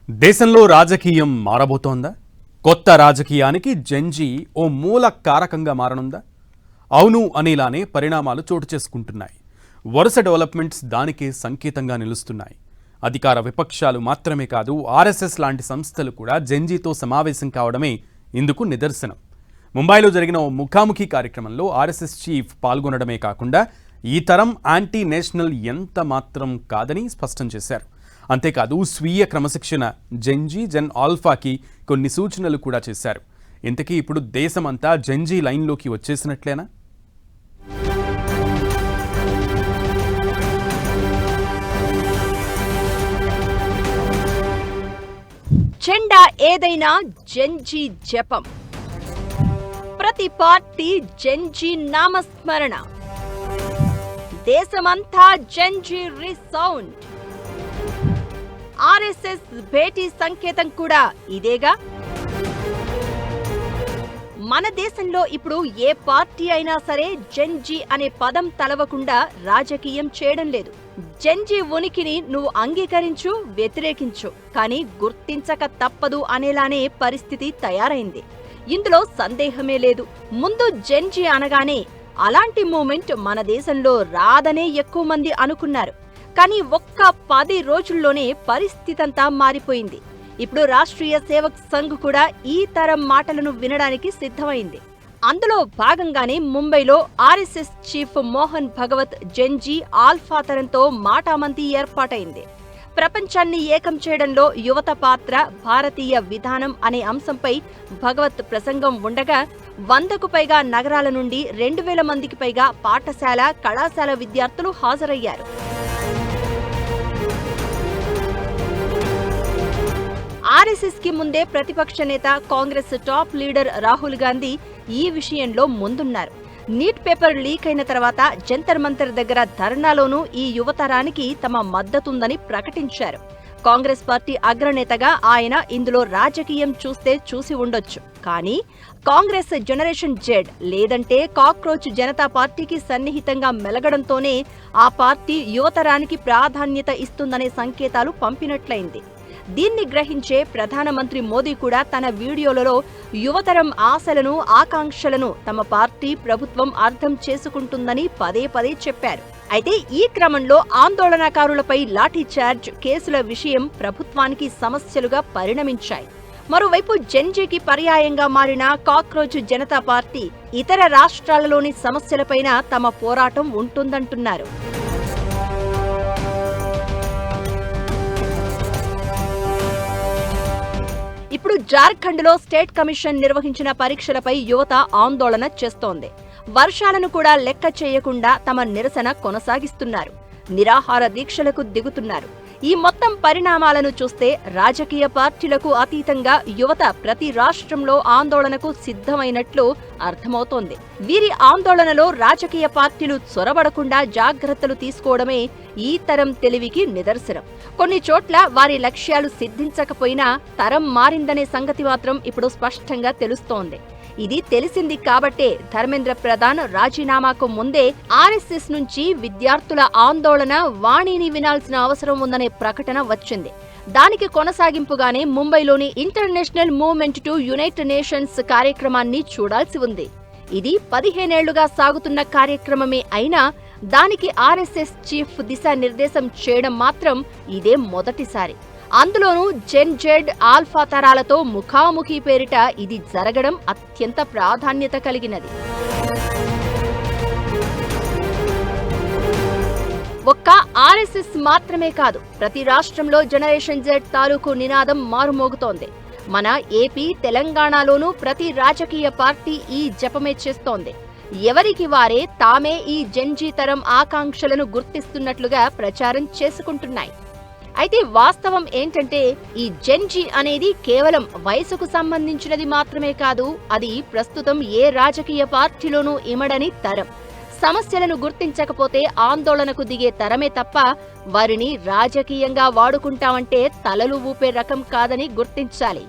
దేశంలో రాజకీయం మారబోతోందా? కొత్త రాజకీయానికి జెన్జీ ఓ మూల కారకంగా మారనుందా? అవును అనేలానే పరిణామాలు చోటు చేసుకుంటున్నాయి. వరుస డెవలప్మెంట్స్ దానికే సంకేతంగా నిలుస్తున్నాయి. అధికార విపక్షాలు మాత్రమే కాదు, ఆర్ఎస్ఎస్ లాంటి సంస్థలు కూడా జెన్జీతో సమావేశం కావడమే ఇందుకు నిదర్శనం. ముంబైలో జరిగిన ఓ ముఖాముఖి కార్యక్రమంలో ఆర్ఎస్ఎస్ చీఫ్ పాల్గొనడమే కాకుండా ఈ తరం యాంటీ నేషనల్ ఎంత మాత్రం కాదని స్పష్టం చేశారు. అంతేకాదు స్వీయ క్రమశిక్షణ జెన్జీ జెన్ ఆల్ఫాకి కొన్ని సూచనలు కూడా చేశారు. ఇంతకీ ఇప్పుడు దేశమంతా జెన్జీ లైన్లోకి వచ్చేసినట్లేనా? జెండా ఏదైనా జెన్జీ జపం, ప్రతి పార్టీ జెన్జీ నామస్మరణ, దేశమంతా జెన్జీ రీసౌండ్. ఆర్ఎస్ఎస్ భేటీ సంకేతం కూడా ఇదేగా. మన దేశంలో ఇప్పుడు ఏ పార్టీ అయినా సరే జెన్జీ అనే పదం తలవకుండా రాజకీయం చేయడం లేదు. జెన్జీ ఉనికిని నువ్వు అంగీకరించు, వ్యతిరేకించు, కానీ గుర్తించక తప్పదు అనేలానే పరిస్థితి తయారైంది. ఇందులో సందేహమే లేదు. ముందు జెన్జీ అనగానే అలాంటి మూమెంట్ మన దేశంలో రాదనే ఎక్కువ మంది అనుకున్నారు. కానీ ఒక్క 10 రోజుల్లోనే పరిస్థితంతా మారిపోయింది. ఇప్పుడు రాష్ట్రీయ సేవక్ సంఘ్ కూడా ఈ తరం మాటలను వినడానికి సిద్ధమైంది. అందులో భాగంగానే ముంబైలో RSS chief Mohan Bhagwat Gen Z alpha తరంతో మాటామంతి ఏర్పాటైంది. ప్రపంచాన్ని ఏకం చేయడంలో యువత పాత్ర, భారతీయ విధానం అనే అంశంపై భగవత్ ప్రసంగం ఉండగా 100కు పైగా నగరాల నుండి 2000 మందికి పైగా పాఠశాల, కళాశాల విద్యార్థులు హాజరయ్యారు. ఆర్ఎస్ఎస్ కి ముందే ప్రతిపక్ష నేత, కాంగ్రెస్ టాప్ లీడర్ రాహుల్ గాంధీ ఈ విషయంలో ముందున్నారు. నీట్ పేపర్ లీక్ అయిన తర్వాత జంతర్ మంతర్ దగ్గర ధర్నాలోనూ ఈ యువతరానికి తమ మద్దతుందని ప్రకటించారు. కాంగ్రెస్ పార్టీ అగ్రనేతగా ఆయన ఇందులో రాజకీయం చూసి ఉండొచ్చు. కానీ కాంగ్రెస్ జనరేషన్ జెడ్ లేదంటే కాక్రోచ్ జనతా పార్టీకి సన్నిహితంగా మెలగడంతోనే ఆ పార్టీ యువతరానికి ప్రాధాన్యత ఇస్తుందనే సంకేతాలు పంపినట్లయింది. దీన్ని గ్రహించే ప్రధానమంత్రి మోదీ కూడా తన వీడియోలలో యువతరం ఆశలను, ఆకాంక్షలను తమ పార్టీ, ప్రభుత్వం అర్థం చేసుకుంటుందని పదే పదే చెప్పారు. అయితే ఈ క్రమంలో ఆందోళనకారులపై లాఠీచార్జ్ కేసుల విషయం ప్రభుత్వానికి సమస్యలుగా పరిణమించాయి. మరోవైపు జెన్జీకి పర్యాయంగా మారిన కాక్రోచ్ జనతా పార్టీ ఇతర రాష్ట్రాలలోని సమస్యలపైన తమ పోరాటం ఉంటుందంటున్నారు. ఇప్పుడు జార్ఖండ్లో స్టేట్ కమిషన్ నిర్వహించిన పరీక్షలపై యువత ఆందోళన చేస్తోంది. వర్షాలను కూడా లెక్క చేయకుండా తమ నిరసన కొనసాగిస్తున్నారు. నిరాహార దీక్షలకు దిగుతున్నారు. ఈ మొత్తం పరిణామాలను చూస్తే రాజకీయ పార్టీలకు అతీతంగా యువత ప్రతి రాష్ట్రంలో ఆందోళనకు సిద్ధమైనట్లు అర్థమవుతోంది. వీరి ఆందోళనలో రాజకీయ పార్టీలు చొరబడకుండా జాగ్రత్తలు తీసుకోవడమే ఈ తరం తెలివికి నిదర్శనం. కొన్ని చోట్ల వారి లక్ష్యాలు సిద్ధించకపోయినా తరం మారిందనే సంగతి మాత్రం ఇప్పుడు స్పష్టంగా తెలుస్తోంది. ఇది తెలిసింది కాబట్టే ధర్మేంద్ర ప్రధాన్ రాజీనామాకు ముందే ఆర్ఎస్ఎస్ నుంచి విద్యార్థుల ఆందోళన వాణిని వినాల్సిన అవసరం ఉందనే ప్రకటన వచ్చింది. దానికి కొనసాగింపుగానే ముంబైలోని international movement to United nations కార్యక్రమాన్ని చూడాల్సి ఉంది. ఇది 15 ఏళ్లుగా సాగుతున్న కార్యక్రమమే అయినా దానికి ఆర్ఎస్ఎస్ చీఫ్ దిశానిర్దేశం చేయడం మాత్రం ఇదే మొదటిసారి. అందులోనూ జెన్ జెడ్ ఆల్ఫా తరాలతో ముఖాముఖి పేరిట ఇది జరగడం అత్యంత ప్రాధాన్యత కలిగినది. ఒక్క ఆర్ఎస్ఎస్ మాత్రమే కాదు, ప్రతి రాష్ట్రంలో జనరేషన్ జెడ్ తాలూకు నినాదం మారుమోగుతోంది. మన ఏపీ, తెలంగాణలోనూ ప్రతి రాజకీయ పార్టీ ఈ జపమే చేస్తోంది. ఎవరికి వారే తామే ఈ జెన్జీ తరం ఆకాంక్షలను గుర్తిస్తున్నట్లుగా ప్రచారం చేసుకుంటున్నాయి. అయితే వాస్తవం ఏంటంటే ఈ జెన్జీ అనేది కేవలం వయసుకు సంబంధించినది మాత్రమే కాదు, అది ప్రస్తుతం ఏ రాజకీయ పార్టీలోనూ ఇమడని తరం. సమస్యలను గుర్తించకపోతే ఆందోళనకు దిగే తరమే తప్ప వారిని రాజకీయంగా వాడుకుంటామంటే తలలు ఊపే రకం కాదని గుర్తించాలి.